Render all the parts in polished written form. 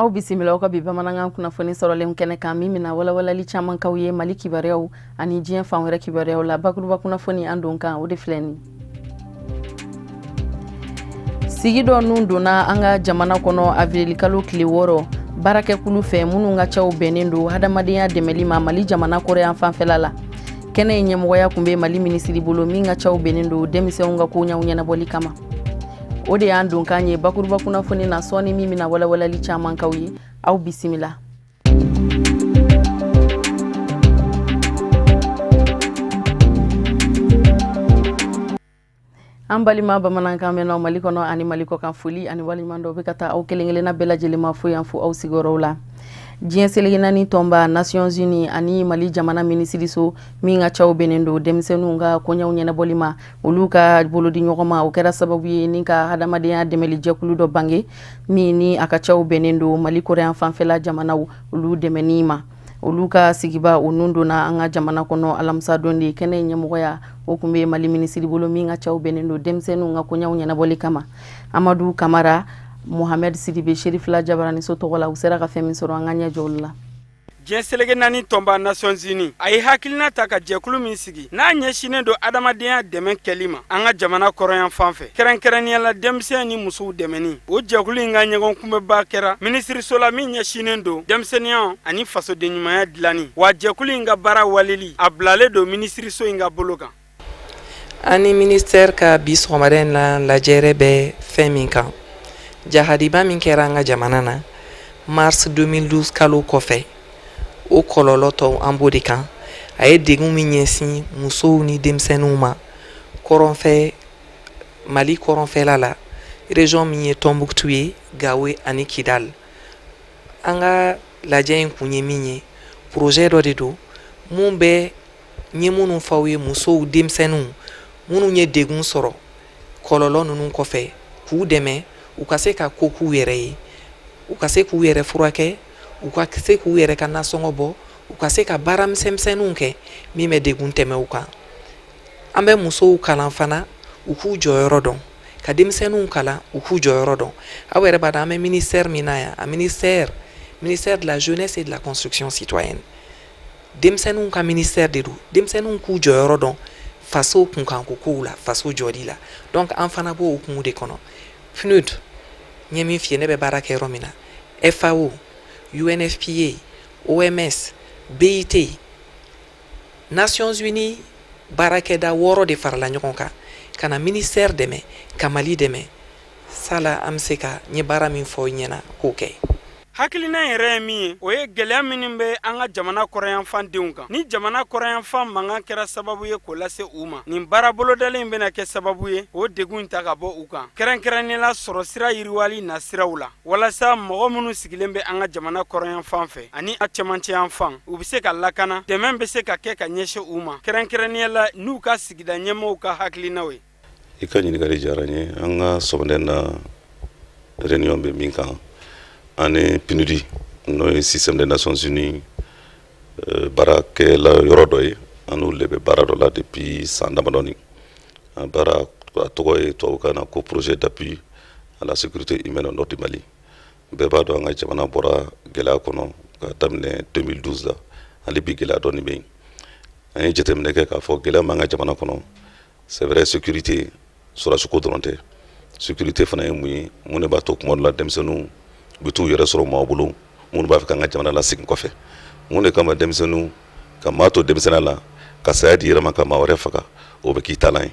aw bisimila aw ka bi bamanankan kunnafoni sɔrɔlen kɛnɛ kan min mina walawalali caman kaw ye Mali kibaruyaw ani diɲɛ fan wɛrɛ kibaruyaw la. bakuruba kunnafoni an don kan o de filɛ nin sigi dɔ nun donna an ka jamana kɔnɔ avril kalo tile 6 baarakɛkulu fɛ minnu ka cɛw bɛnnen don hadamadenya dɛmɛli ma Mali jamana kɔrɔyan fanfɛla la. kɛnɛ ye ɲɛmɔgɔya kun bɛ Mali minisiri bolo min ka cɛw bɛnnen don denmisɛnw ka koɲɛw ɲɛnabɔli kama. o de y'an don kan ye bakuruba kunnafoni na sɔɔni min mina walawalali caman kaw ye aw bisimila. an balima bamanankan mɛnnaw Mali kɔnɔ ani Mali kɔkan foli ani waliɲuman dɔ bɛ ka taa aw kelenkelenna bɛɛ lajɛlen ma fo yan fo aw sigiyɔrɔw la. diɲɛ seleke naani tɔnba Nations Unies ani Mali jamana minisiriso min ka cɛw bɛnnen don denmisɛnninw ka koɲɛw ɲɛnabɔli ma olu ka bolodi ɲɔgɔn ma o kɛra sababu ye ni ka hadamadenya dɛmɛli jɛkulu dɔ bange min ni a ka cɛw bɛnnen don Mali kɔrɔyan fanfɛla jamanaw olu dɛmɛni ma. olu ka sigiba o nun donna an ka jamana kɔnɔ alamisa don de kɛnɛ ɲɛmɔgɔya o kun bɛ Mali minisiri bolo min ka cɛw bɛnnen don denmisɛnninw ka koɲɛw ɲɛnabɔli kama. Amadu Kamara, Mohamed Sidibe, Sherifila Jabarani so tɔgɔ la u sera ka fɛn min sɔrɔ an ka ɲɛ jɔ la. diɲɛ seleke naani tɔnba Nations Unies a ye hakilina ta ka jɛkulu min sigi n'a ɲɛsinnen don adamadenya dɛmɛ kɛli ma an ka jamana kɔrɔyan fan fɛ kɛrɛnkɛrɛnniyala denmisɛn ni musow dɛmɛni. o jɛkulu in ka ɲɔgɔn kunbɛba kɛra minisiriso la min ɲɛsinnen don denmisɛnninya ani fasodenɲumanya dilanni wa jɛkulu in ka baara waleli a bilalen don minisiriso in ka bolo kan. ani ministère ka bi sɔgɔmada in na lajɛrɛ bɛ fɛn min kan jahadiba min kɛra an ka jamana na mars 2012 kalo kɔfɛ o kɔlɔlɔ tɔw an b'o de kan a ye degun min ɲɛsin musow ni denmisɛnninw ma kɔrɔnfɛ Mali kɔrɔnfɛla la région min ye Tombouctou ye Gawo ani Kidal. an ka lajɛ in kun ye min ye projet dɔ de don mun bɛ ɲɛ minnu fɔw ye musow denmisɛnninw minnu ye degun sɔrɔ kɔlɔlɔ ninnu kɔfɛ k'u dɛmɛ u ka se ka ko k'u yɛrɛ ye u ka se k'u yɛrɛ furakɛ u ka se k'u yɛrɛ ka nasɔngɔ bɔ u ka se ka baara misɛnmisɛnninw kɛ min bɛ degun tɛmɛ u kan. an bɛ musow kalan fana u k'u jɔyɔrɔ dɔn ka denmisɛnninw kalan u k'u jɔyɔrɔ dɔn. aw yɛrɛ b'a dɔn an bɛ ministère min na yan a ministère de la jeunesse et de la construction citoyenne denmisɛnninw ka ministère de don denmisɛnninw k'u jɔyɔrɔ dɔn faso kunkanko kow la faso jɔli la. donc an fana b'o hukumu de kɔnɔ. PNUD n ye min f'i ye ne bɛ baara kɛ yɔrɔ min na FAO UNFPA OMS BIT Nations Unies baarakɛda 6 de farala ɲɔgɔn kan ka na ministère dɛmɛ ka Mali dɛmɛ sala an bɛ se ka n ye baara min fɔ ɲɛna k'o kɛ. hakilina yɛrɛ ye min ye o ye gɛlɛya minnu bɛ an ka jamana kɔrɔyanfan denw kan ni jamana kɔrɔyanfan mankan kɛra sababu ye k'o lase u ma nin baara bolodalen bɛna kɛ sababu ye o degun ta ka bɔ u kan kɛrɛnkɛrɛnnenya sɔrɔ sira yiriwali na siraw la walasa mɔgɔ minnu sigilen bɛ an ka jamana kɔrɔyanfan fɛ ani a cɛmancɛ yan fan u bɛ se ka lakana dɛmɛ bɛ se ka kɛ ka ɲɛsin u ma kɛrɛnkɛrɛnniyala n'u ka sigida ɲɛmɔgɔw ka hakilinaw ye. I ka ɲininkali diyara n ye an ka sɔgɔmada na réunion bɛ min kan ani PNUD n'o ye système des Nations Unies baarakɛla yɔrɔ dɔ ye an n'olu de bɛ baara dɔ la depuis san damadɔni a baara a tɔgɔ ye tubabukan na ko projet d'appui à la sécurité humaine au nord du Mali. bɛɛ b'a dɔn an ka jamana bɔra gɛlɛya kɔnɔ ka daminɛ 2012 la hali bi gɛlɛya dɔɔni bɛ yen an ye jateminɛ kɛ k'a fɔ gɛlɛya m'an ka jamana kɔnɔ c'est vrai sécurité sɔrɔsiko dɔrɔn tɛ sécurité fana ye mun ye mun de b'a to kuma dɔ la denmisɛnninw bɛ t'u yɛrɛ sɔrɔ maaw bolo minnu b'a fɛ k'an ka jamana lasegin kɔfɛ mun de kama denmisɛnninw ka maa to denmisɛnninya la ka saya di yɛrɛ ma ka maa wɛrɛ faga o bɛ k'i taalan ye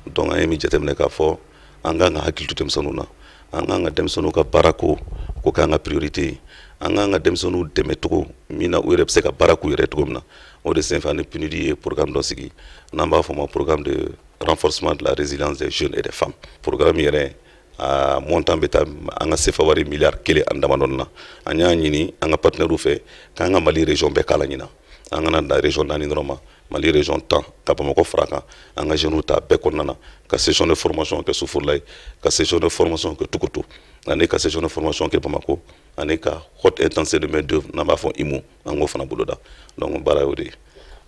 donc an ye min jateminɛ k'a fɔ an kan ka hakili to denmisɛnninw na an kan ka denmisɛnninw ka baara ko k'an ka priorité ye an kan ka denmisɛnninw dɛmɛ cogo min na u yɛrɛ bɛ se ka baara k'u yɛrɛ cogo min na o de senfɛ ani PNUD ye programme dɔ sigi n'an b'a fɔ o ma programme de renforcement de la résilience des jeunes et des femmes programme yɛrɛ a montant bɛ taa an ka CFA wari miliyari 1 ani damadɔni na an y'a ɲini an ka partenaires fɛ k'an ka Mali région bɛɛ k'a la ɲina an kana da région 4 dɔrɔn ma Mali région 10 ka Bamakɔ fara kan an ka jeunes ta bɛɛ kɔnɔna na ka session de formation kɛ Soforola ye ka session de formation kɛ Tukutu ani ka session de formation kɛ Bamakɔ ani ka haute intensité de main d'œuvre n'an b'a fɔ IMO an k'o fana boloda donc baara y'o de ye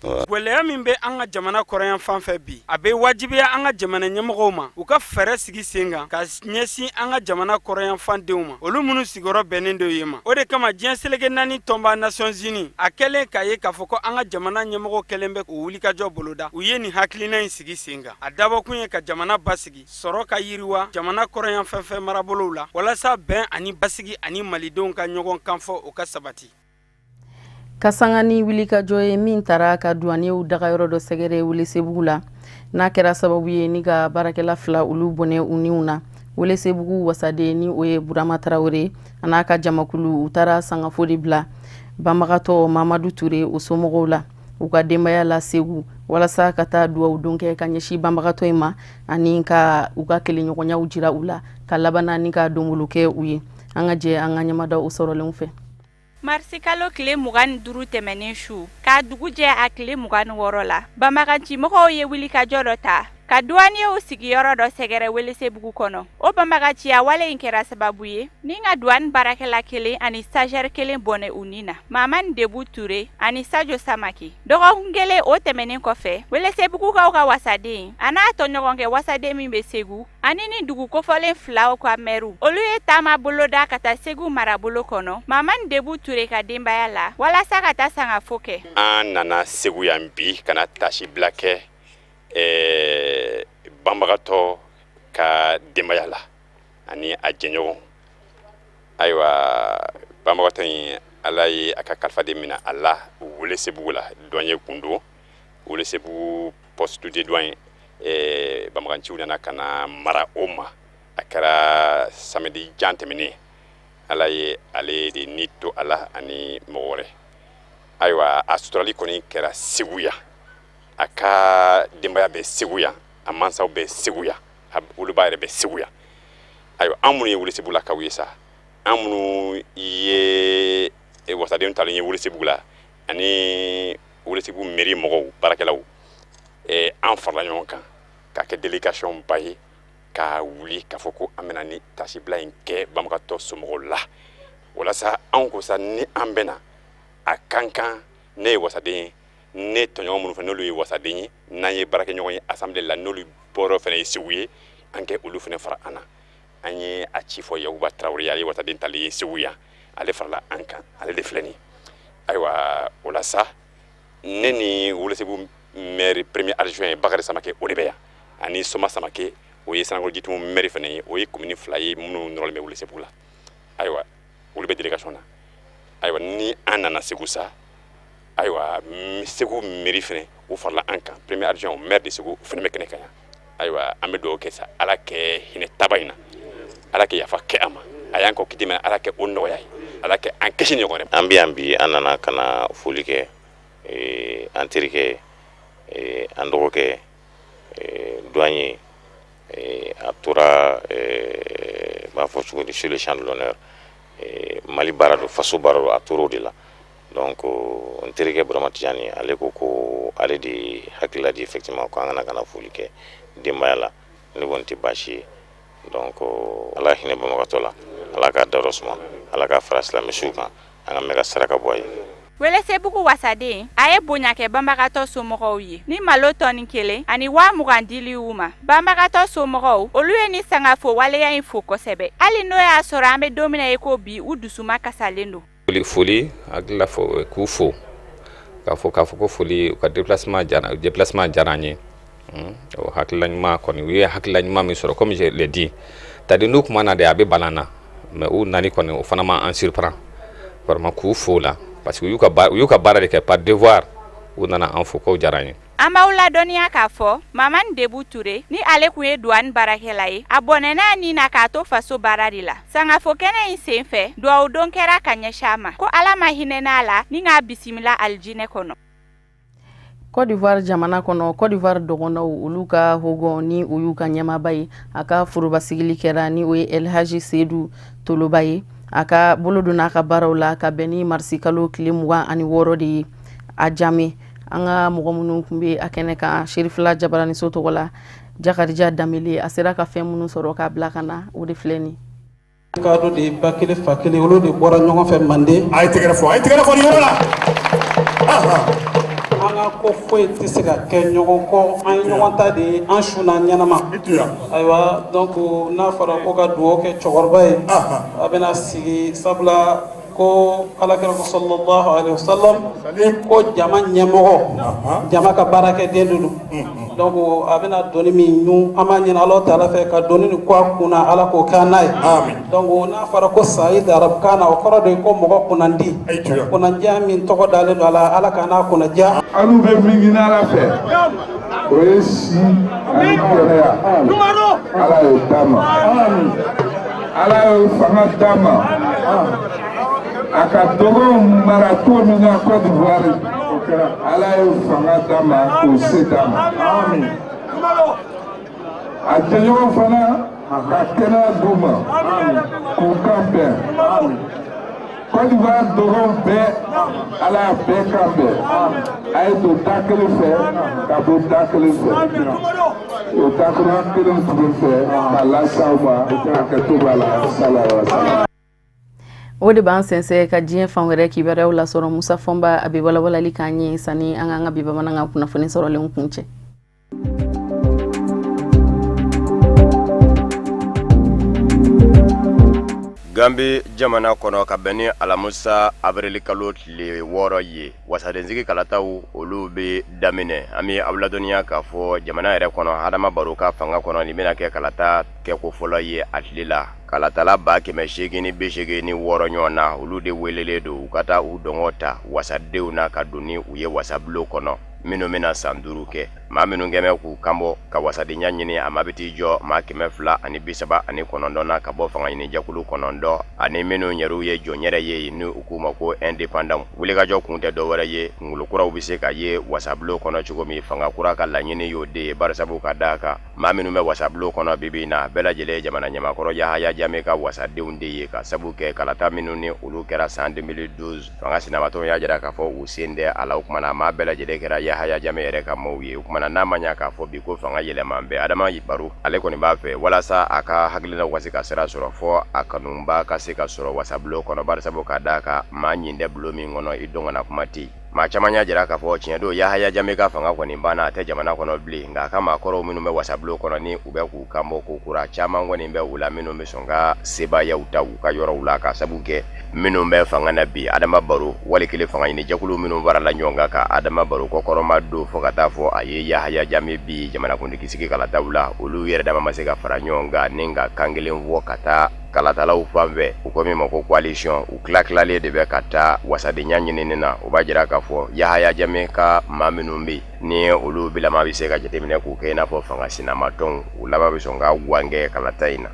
gwɛlɛya min bɛ an ka jamana kɔrɔyan fan fɛ bi a bɛ wajibiya an ka jamana ɲɛmɔgɔw ma u ka fɛɛrɛ sigi sen kan ka ɲɛsin an ka jamana kɔrɔyan fan denw ma olu minnu sigiyɔrɔ bɛnnen do ye ma o de kama diɲɛ seleke naani tɔnba Nations Unies a kɛlen k'a ye k'a fɔ ko an ka jamana ɲɛmɔgɔ kɛlen bɛ k'u wulikajɔ boloda u ye nin hakilina in sigi sen kan a dabɔkun ye ka jamana basigi sɔrɔ ka yiriwa jamana kɔrɔyan fɛn fɛn marabolow la walasa bɛn ani basigi ani malidenw ka ɲɔgɔn kan fɔ o ka sabati. Kasanga ni wulikajɔ ye min taara ka douaniers dagayɔrɔ dɔ sɛgɛrɛ Welesebugu la n'a kɛra sababu ye ni ka baarakɛla 2 olu bɔnɛ u niw na. Welesebugu wasaden ni o ye Burama Tarawele a n'a ka jamakulu u taara sangafo de bila banbagatɔ Mamadu Ture o somɔgɔw la u ka denbaya la Segu walasa ka taa duwawu don kɛ ka ɲɛsin banbagatɔ in ma ani ka u ka kelenɲɔgɔnyaw jira u la ka labana ni ka dongolo kɛ u ye. An ka jɛ an ka ɲɛmada o sɔrɔlenw fɛ. Marsi kalo tile 25 tɛmɛnen su k'a dugu jɛ a tile 26 la banbagancimɔgɔw ye wulikajɔ dɔ ta ka douaniers sigiyɔrɔ dɔ sɛgɛrɛ Welesebugu kɔnɔ. O banbaganciya wale in kɛra sababu ye ni ka douane baarakɛla 1 ani stagiaire 1 bɔnɛ u ni na Mamani Debu Ture ani Sajo Samaki. Dɔgɔkun 1 o tɛmɛnen kɔfɛ Welesebugukaw ka wasaden a n'a tɔɲɔgɔnkɛ wasaden min bɛ Segu ani ni dugu kofɔlen 2 ka mɛru olu ye taama boloda ka taa Segu marabolo kɔnɔ Mamani Debu Ture ka denbaya la walasa ka taa sangafo kɛ. An nana Segu yan bi kana tasi bila kɛ banbagatɔ ka denbaya la ani a jɛɲɔgɔn. Ayiwa banbagatɔ in Ala ye a ka kalifa de minɛ a la Welesebugu la douanier kun don Welesebugu poste de douane banbaganciw nana ka na mara o ma a kɛra samedi jan tɛmɛnen Ala ye ale de ni to a la ani mɔgɔ wɛrɛ. Ayiwa a suturali kɔni kɛra Segu yan a ka denbaya bɛ Segu yan a mansaw bɛ Segu yan olu b'a yɛrɛ bɛ Segu yan. Ayiwa an minnu ye Welesebugu la kaw ye sa an minnu ye wasadenw talen ye Welesebugu la ani Welesebugu mairie mɔgɔw baarakɛlaw an farala ɲɔgɔn kan k'a kɛ délégation ba ye ka wuli k'a fɔ ko an bɛna ni tasibila in kɛ banbagatɔ somɔgɔw la walasa anw ko sa ni an bɛna a kan kan ne ye wasaden ye ne tɔɲɔgɔn minnu fɛ n'olu ye wasaden ye n'an ye baarakɛɲɔgɔn ye assemblée la n'olu bɔrɔ fɛnɛ ye Segu ye an kɛ olu fɛnɛ fara an na an ye a ci fɔ Yakuba Tarawele ale wasaden talen ye Segu yan ale farala an kan ale de filɛ nin ayiwa o la sa ne ni Welesebugu maire premier adjoint ye Bakari Samake o de bɛ yan ani Soma Samake o ye Sanakɔrɔ Jitumu maire fɛnɛ ye o ye commune 2 ye minnu nɔrɔlen bɛ Welesebugu la ayiwa olu bɛ délégation na ayiwa ni an nana Segu sa ayiwa Segu mairie fɛnɛ o farala an kan premier adjoint maire de Segu fɛnɛ bɛ kɛnɛ kan yan ayiwa an bɛ dugawu kɛ sa Ala kɛ hinɛ taba in na Ala kɛ yafa kɛ a ma a y'an kɔ kiti minɛ Ala kɛ o nɔgɔya ye Ala kɛ an kisi ɲɔgɔn wɛrɛ. An bɛ yan bi an nana ka na foli kɛ an terikɛ an dɔgɔkɛ douanier a tora b'a fɔ cogo di sur le champ de l'honneur Mali baara do faso baara do a tora o de la donc n terikɛ Burama Tijani ale ko ale de hakilila di effectivement ko an kana kana foli kɛ denbaya la ne kɔni tɛ baasi ye donc Ala hinɛ banbagatɔ la Ala k'a dayɔrɔ suma Ala k'a fara silamɛsuw kan an ka mɛn ka saraka bɔ a ye. Welesebugu wasaden a ye bonya kɛ banbagatɔ somɔgɔw ye ni malo tɔni 1 ani 20 dili u ma banbagatɔ somɔgɔw olu ye ni sangafo waleya in fo kosɛbɛ hali n'o y'a sɔrɔ an bɛ don min na ye ko bi u dusuma kasalen don. Foli hakilila fɔ k'u fo k'a fɔ ko foli u ka déplacement diyara an ye o hakilila ɲuman kɔni u ye hakilila ɲuman min sɔrɔ comme je l'ai dit c'est-à-dire n'u kuma na de a bɛ balan na mais u nani kɔni o fana ma an surprend vraiment k'u fo la parce que u y'u ka baara de kɛ par devoir u nana an fo k'o diyara an ye. An b'aw ladɔnniya k'a fɔ Mamani Debu Ture ni ale kun ye douane baarakɛla ye a bɔnɛna ni na k'a to faso baara de la sangafo kɛnɛ in sen fɛ duwawu don kɛra ka ɲɛsin a ma ko Ala ma hinɛ n'a la ni k'a bisimila alijinɛ kɔnɔ. Côte d'Ivoire jamana kɔnɔ Côte d'Ivoire dɔgɔnɔw olu ka hogon ni o y'u ka ɲɛmaaba ye a ka forobasigili kɛra ni o ye El Haji Seydou Toloba ye a ka bolo don n'a ka baaraw la ka bɛn ni marisi kalo tile 26 de ye a jame an ka mɔgɔ minnu tun bɛ a kɛnɛ kan Sherifula Jabarani so tɔgɔ la Jakarija Damele a sera ka fɛn minnu sɔrɔ k'a bila ka na o de filɛ nin kadɔ de ba kelen fa kelen olu de bɔra ɲɔgɔn fɛ Mande a ye tɛgɛrɛ fɔ ni yɔrɔ la an an ka ko foyi tɛ se ka kɛ ɲɔgɔn kɔ an ye ɲɔgɔn ta de ye an sunna ɲɛnama ayiwa donc n'a fɔra ko ka dugawu kɛ cɛkɔrɔba ye a bɛna sigi sabula ko alakira ko sallallahu alaihi wasallam ko jama ɲɛmɔgɔ jama ka baarakɛden de don donc a bɛna doni min ɲun an b'a ɲini Alahu taala fɛ ka doni ni ko a kunna ala k'o kɛ n'a ye donc n'a fɔra ko sayid arabukan na o kɔrɔ de ye ko mɔgɔ kunnandi kunnadiya min tɔgɔ dalen don a la ala ka n'a kunnadiya alu bɛ min ɲini ala fɛ o ye si ani kɛnɛya ala y'o d'a ma ala y'o fanga d'a ma a ka dɔgɔw mara cogo min na Côte d'Ivoire ala y'o fanga d'a ma k'o se d'a ma a jɛɲɔgɔn fana ka kɛnɛya d'u ma k'u kan bɛn Côte d'Ivoire dɔgɔw bɛɛ ala y'a bɛɛ kan bɛn a ye don da kelen fɛ ka bɔ da kelen fɛ o dakuran kelen tuguni fɛ k'a las'aw ma a kɛto b'a la salawasa. O de b'an sɛnsɛn ka diɲɛ fan wɛrɛ kibaruyaw lasɔrɔ Musa Fɔnba a bɛ walawalali k'an ye sani an k'an ka bi bamanankan kunnafoni sɔrɔlenw kuncɛ. Gambi jamana kɔnɔ ka bɛn ni Alamusa avril kalo tile 6 ye wasadensigi kalataw olu bɛ daminɛ an bɛ aw ladɔnniya k'a fɔ jamana yɛrɛ kɔnɔ hadama baro ka fanga kɔnɔ nin bɛna kɛ kalata kɛko fɔlɔ ye a tile la kalatala 886 ɲɔgɔn na olu de welelen don u ka taa u dɔngɔ ta wasadenw na ka don ni u ye wasabulo kɔnɔ minnu bɛna san 5 kɛ maa minnu kɛmɛ k'u kanbɔ ka wasadenya ɲini a ma bɛ t'i jɔ maa 239 na ka bɔ fanga ɲini jɛkulu 9 ani minnu yɛrɛw ye jɔnyɛrɛ ye ni u k'u ma ko indépendant wulikajɔ kun tɛ dɔwɛrɛ ye ngolokuraw bɛ se ka ye wasabulo kɔnɔ cogo min fanga kura ka laɲini y'o de ye barisabu ka d'a kan maa minnu bɛ wasabulo kɔnɔ bibi in na bɛɛ lajɛlen jamana ɲamakɔrɔ Yahaya Jammeh ka wasadenw de ye ka sabu kɛ kalata minnu ni olu kɛra san 2012 fanga sinamatɔw y'a jira k'a fɔ u sen tɛ a la o kumana maa bɛɛ lajɛlen kɛra Yahaya Jammeh yɛrɛ ka maaw ye o kumana n'a ma ɲa k'a fɔ bi ko fanga yɛlɛman bɛ Adama Baro ale kɔni b'a fɛ walasa a ka hakilinaw ka se ka sira sɔrɔ fɔ a kanuba ka se ka sɔrɔ wasabulo kɔnɔ barisabu ka d'a kan maa ɲin tɛ bulo min kɔnɔ i dɔngana kuma tɛ maa caman y'a jira k'a fɔ tiɲɛ don Yahaya Jammeh ka fanga kɔni banna a tɛ jamana kɔnɔ bilen nka a ka maakɔrɔw minnu bɛ wasabulo kɔnɔ ni u bɛ k'u kanbɔ ko kura caman kɔni bɛ u la minnu bɛ sɔn ka sebayaw ta u ka yɔrɔw la ka sabu kɛ minnu bɛ fanga na bi Adama Baro wali kelen fanga ɲini jɛkulu minnu farala ɲɔgɔn kan ka Adama Baro kɔkɔrɔma don fo ka taa fɔ a ye Yahaya Jammeh bi jamanakuntigi sigi kalataw la olu yɛrɛ dama ma se ka fara ɲɔgɔn kan ni ka kan kelen fɔ ka taa kalatalaw fan fɛ u ko min ma ko coalition u tilalen de bɛ ka taa wasadenya ɲinini na o b'a jira k'a fɔ Yahaya Jammeh ka maa minnu bɛ ni olu bilama bɛ se ka jateminɛ k'u kɛ i n'a fɔ fanga sinamatɔnw u laban bɛ sɔn ka wangɛ kalata in na.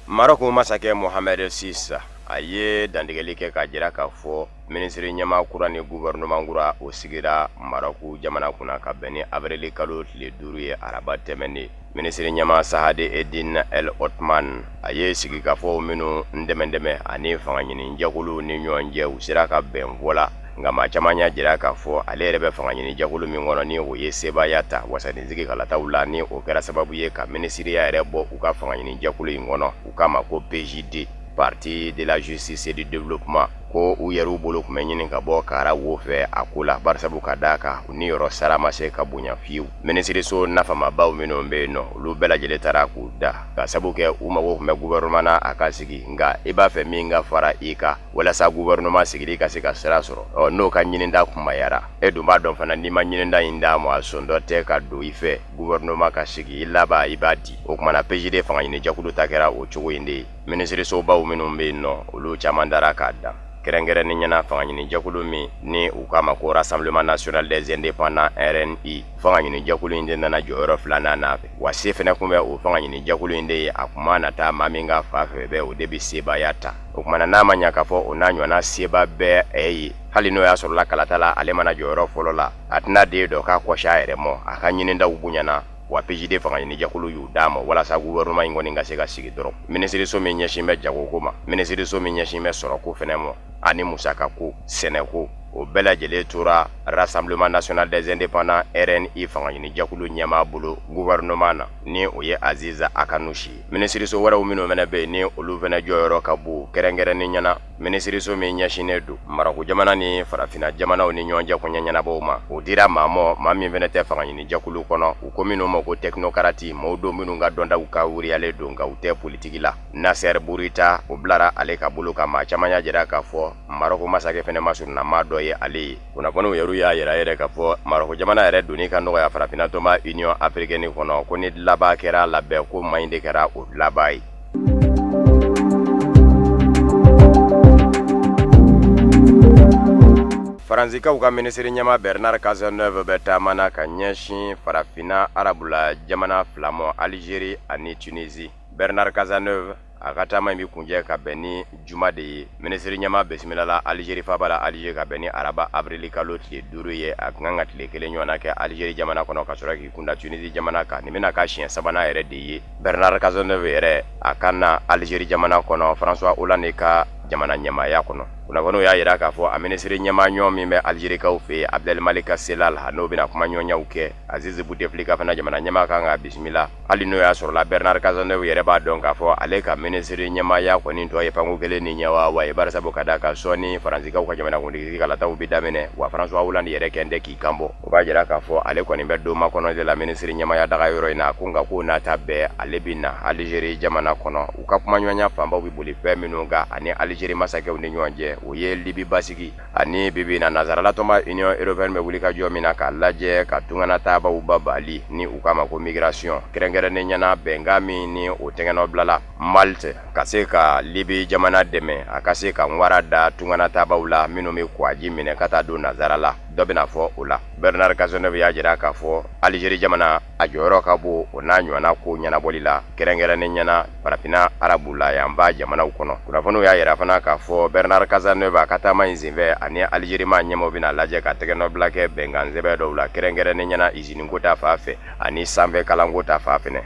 Maroko masakɛ Mohamed VI a ye dantigɛli kɛ ka jira k'a fɔ minisiri ɲɛmaa kura ni gouvernement kura o sigira Maroko jamana kunna ka bɛn ni avril kalo tile 5 ye araba tɛmɛnen minisiri ɲɛmaa Sahade Edin El Othman a ye sigi ka fɔ minnu ndɛmɛndɛmɛ ani fanga ɲini jɛkulu ni ɲɔgɔn cɛ u sera ka bɛn fɔla nka maa caman y'a jira k'a fɔ ale yɛrɛ bɛ fanga ɲini jɛkulu min kɔnɔ ni o ye sebaya ta wasadensigi kalataw la ni o kɛra sababu ye ka minisiriya yɛrɛ bɔ u ka fanga ɲini jɛkulu in kɔnɔ u k'a ma ko PJD Parti de la Justice et du Développement ko u yɛrɛw bolo kun bɛ ɲini ka bɔ kara wo fɛ a ko la barisabu ka d'a kan u ni yɔrɔ sara ma se ka bonya fiyewu minisiriso nafamabaw minnu bɛ yen nɔ olu bɛɛ lajɛlen taara k'u da ka sabu kɛ u mago kun bɛ gouvernement na a ka sigi nka i b'a fɛ min ka fara i kan walasa gouvernement sigili ka se ka sira sɔrɔ n'o ka ɲininda kunbayara e dun b'a dɔn fana n'i ma ɲininda in d'a ma a sɔn dɔ tɛ ka don i fɛ gouvernement ka sigi i laban i b'a di o kumana PJD fanga ɲini jɛkulu ta kɛra o cogo in de ye minisirisobaw minnu bɛ yen nɔ olu caman dara k'a dan kɛrɛnkɛrɛnni ɲɛna fanga ɲini jɛkulu min ni u k'a ma ko Rassemblement National des Indépendants RNI fanga ɲini jɛkulu in de nana jɔyɔrɔ 2nan na wa se fɛnɛ kun bɛ o fanga ɲini jɛkulu in de ye a kun ma nata maa min ka fa fɛ bɛɛ o de bɛ sebaya ta o kumana n'a ma ɲa k'a fɔ o n'a ɲɔgɔnna seba bɛɛ ye hali n'o y'a sɔrɔla kalata la ale mana jɔyɔrɔ fɔlɔ la a tɛna den dɔ k'a kɔsi a yɛrɛ mɔ a ka ɲinindaw bonyana wa PJD fanga ɲini jɛkulu y'u d'a ma walasa gouvernement in kɔni ka se ka sigi dɔrɔn minisiriso min ɲɛsin bɛ jagoko ma minisiriso min ɲɛsin bɛ sɔrɔko fɛnɛ ma ani musakako sɛnɛko o bɛɛ lajɛlen tora Rassemblement National des Indépendants RNI fanga ɲini jɛkulu ɲɛmaa bolo gouvernement na ni o ye Aziza Akanushi ministriso wɛrɛw minnu fɛnɛ bɛ ni olu fɛnɛ jɔyɔrɔ ka bon kɛrɛnkɛrɛnni ɲɛna ministriso min ɲɛsinnen don Marako jamana ni farafina jamanaw ni ɲɔgɔn cɛ koɲɛ ɲɛnabɔw ma o dira maa min fɛnɛ tɛ fanga ɲini jɛkulu kɔnɔ u ko minnu ma ko technocrate maaw don minnu ka dɔntaw ka wuriyalen don nka u tɛ politiki la Nasser Bourita o bilara ale ka bolo kan maa caman y'a jira k'a fɔ Maroko masakɛ fɛnɛ masurunama dɔ ye ale ye kunnafoniw yɛrɛ y'a yira yɛrɛ k'a fɔ Maroko jamana yɛrɛ donni ka nɔgɔya farafina tɔnba Union africaine kɔnɔ ko ni laban kɛra labɛn ko maɲi de kɛra o laban ye. Faranzikaw ka ministre ɲɛma Bernard Cazeneuve bɛ taamana ka ɲɛsin farafina arabula jamana filamɔ Algérie ani Tunisie. Bernard Cazeneuve a ka taama in bi kunjɛ ka bɛn ni juma de ye ministre ɲɛma bisimilala Algérie faba la Alger ka bɛn ni araba avril kalo tile 5 ye a kan ka tile 1 ɲɔgɔnna kɛ Algérie jamana kɔnɔ ka sɔrɔ k'i kunda Tunisie jamana kan nin bɛna ka siɲɛ 3nan yɛrɛ de ye. Bernard Cazeneuve yɛrɛ a ka na Algérie jamana kɔnɔ François Hollande ka jamana ɲɛmaaya kɔnɔ. Kunnafoniw y'a yira k'a fɔ a ministre ɲɛma ɲɔgɔn min bɛ Algérikaw fɛ Abdelmalika Selal n'o bɛna kuma ɲɔgɔnyaw kɛ Aziz Bouteflika fana jamana ɲɛma kan ka bisimila hali n'o y'a sɔrɔla Bernard Cazeneuve yɛrɛ b'a dɔn k'a fɔ ale ka ministre ɲɛmaaya kɔni tɔ ye panko kelen ni ɲɛ wa ye barisabu ka da ka sɔɔni Faranzikaw ka jamana kuntigi kalataw bi daminɛ wa François Hollande yɛrɛ kɛn tɛ k'i kanbɔ o b'a jira k'a fɔ ale kɔni bɛ don makɔnɔ de la ministre ɲɛmaaya daga yɔrɔ in na ko nka ko n'a ta bɛɛ ale bi na Algérie jamana kɔnɔ u ka kuma ɲɔgɔnya fanbaw bi boli fɛn minnu kan ani Algérie masakɛw ni ɲɔgɔn cɛ o ye Libi basigi ani bibi na nazarala tɔnba Union européenne bɛ wuli ka jɔ min na k'a lajɛ ka tungana taabaw babali ni u k'a ma ko migration kɛrɛnkɛrɛnnen ɲɛna bɛnkan min ni o tɛgɛnɔ bilala Malte ka se ka Libi jamana dɛmɛ a ka se ka nwara da tungana taabaw la minnu bɛ kɔji minɛ ka taa don nazarala dɔ bɛna fɔ o la. Bernard Cazeneuve y'a jira k'a fɔ Algérie jamana a jɔyɔrɔ ka bon o n'a ɲɔgɔnna ko ɲɛnabɔli la kɛrɛnkɛrɛnnen ɲɛna farafina arabu la yan b'a jamanaw kɔnɔ. Kunnafoniw y'a yira fana k'a fɔ Bernard Cazeneuve a ka taama in senfɛ ani Algérie ma ɲɛmaaw bɛna lajɛ ka tɛgɛnɔ bila kɛ bɛnkan sɛbɛn dɔw la kɛrɛnkɛrɛnnen ɲɛna usine ko ta fan fɛ ani sanfɛ kalanko ta fan fɛnɛ.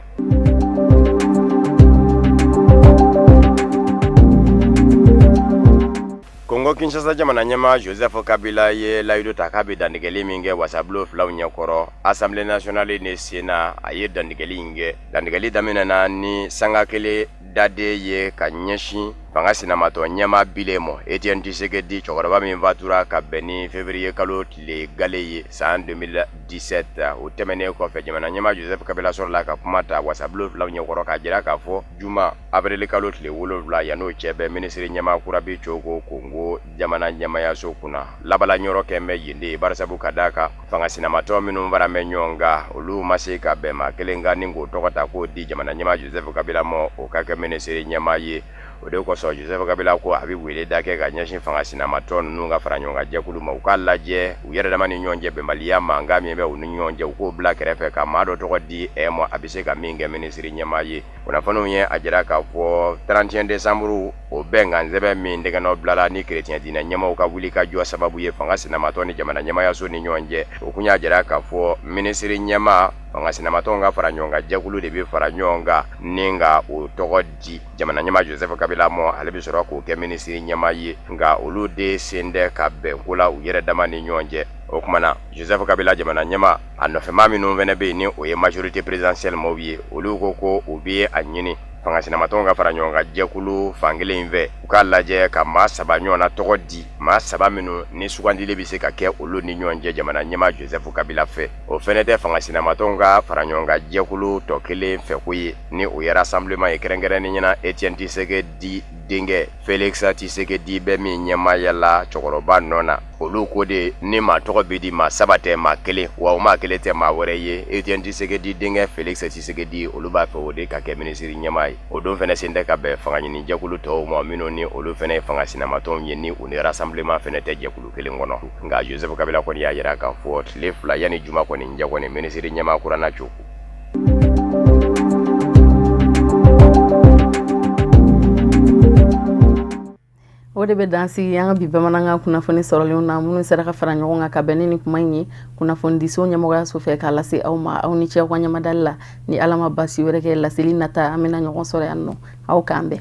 Kongo Kinshasa jamana ɲɛma Joseph Kabila ye layidu ta k'a bɛ dantigɛli min kɛ wasabulo filaw ɲɛkɔrɔ Assemblée nationale ne Sénat a ye dantigɛli in kɛ dantigɛli daminɛna ni sanga kelen daden ye ka ɲɛsin fanga sinamatɔ ɲɛma bile mɔ Etienne Tshisekedi cɛkɔrɔba min fatura ka bɛn ni février kalo tile gale ye san 2017 o tɛmɛnen kɔfɛ jamana ɲɛma Joseph Kabila sɔrɔla ka kuma ta wasabulo filaw ɲɛkɔrɔ k'a jira k'a fɔ juma avril kalo tile 7 yan'o cɛ bɛ ministre ɲɛma Kurabi Cogo Kongo jamana ɲɛmayaso kunna labala ɲɔrɔ kɛn bɛ yen de barisabu ka d'a kan fanga sinamatɔ minnu fara mɛ ɲɔgɔn kan olu ma se ka bɛn maa kelen kan ni k'o tɔgɔ ta k'o di jamana ɲɛma Joseph Kabila ma o ka kɛ ministre ɲɛma ye o de kosɔn Joseph Kabila ko a bɛ wele da kɛ ka ɲɛsin fanga sinamatɔ ninnu ka fara ɲɔgɔn kan jɛkulu ma u k'a lajɛ u yɛrɛ dama ni ɲɔgɔn cɛ bɛnbaliya mankan min bɛ u ni ɲɔgɔn cɛ u k'o bila kɛrɛfɛ ka maa dɔ tɔgɔ di ma a bɛ se ka min kɛ ministre ɲɛma ye kunnafoniw ye a jira k'a fɔ 31 décembre o bɛnkan sɛbɛn min tɛgɛnɔ bilala ni chrétien diinɛ ɲɛmaw ka wuli ka jɔ sababu ye fanga sinamatɔ ni jamana ɲɛmayaso ni ɲɔgɔn cɛ o kun y'a jira k'a fɔ ministre ɲɛma fanga sinamatɔw ka fara ɲɔgɔn kan jɛkulu de bɛ fara ɲɔgɔn kan ni ka o tɔgɔ di jamana ɲɛma Joseph Kabila mɔ ale bɛ sɔrɔ k'o kɛ ministre ɲɛma ye nka olu de sen tɛ ka bɛn ko la u yɛrɛ dama ni ɲɔgɔn cɛ o kumana Joseph Kabila jamana ɲɛma a nɔfɛma minnu fɛnɛ bɛ yen ni o ye majorité présidentielle maaw ye olu ko u bɛ a ɲini fanga sinamatɔw ka fara ɲɔgɔn kan jɛkulu fankelen in fɛ u k'a lajɛ ka maa 7 ɲɔgɔnna tɔgɔ di maa 7 minnu ni sugandili bɛ se ka kɛ olu ni ɲɔgɔn cɛ jamana ɲɛma Joseph Kabila fɛ o fɛnɛ tɛ fanga sinamatɔw ka fara ɲɔgɔn kan jɛkulu tɔ kelen fɛ ko ye ni o ye rassemblement ye kɛrɛnkɛrɛnnen ɲɛna Etienne Tshisekedi denkɛ Félix Tshisekedi bɛ min ɲɛmaaya la cɛkɔrɔba nɔ na olu ko de ni maa tɔgɔ bɛ di maa 7 tɛ maa 1 wa o maa 1 tɛ maa wɛrɛ ye Etienne Tshisekedi denkɛ Félix Tshisekedi olu b'a fɛ o de ka kɛ ministre ɲɛma ye o don fɛnɛ sen tɛ ka bɛn fanga ɲini jɛkulu tɔw ma minnu ni olu fɛnɛ ye fanga sinamatɔw ye ni u ni rassemblement fɛnɛ tɛ jɛkulu kelen kɔnɔ nka Joseph Kabila kɔni y'a jira k'a fɔ tile 2 yanni juma kɔni jɛ kɔni ministre ɲɛma kuranna cogo. O de bɛ dansigi an ka bi bamanankan kunnafoni sɔrɔlenw na minnu sera ka fara ɲɔgɔn kan ka bɛn ni kuma in ye kunnafonidiso ɲɛmɔgɔyaso fɛ k'a lase aw ma aw ni cɛ ka ɲamadali la ni Ala ma basi wɛrɛ kɛ laseli nata an bɛna ɲɔgɔn sɔrɔ yan nɔ aw k'an bɛn.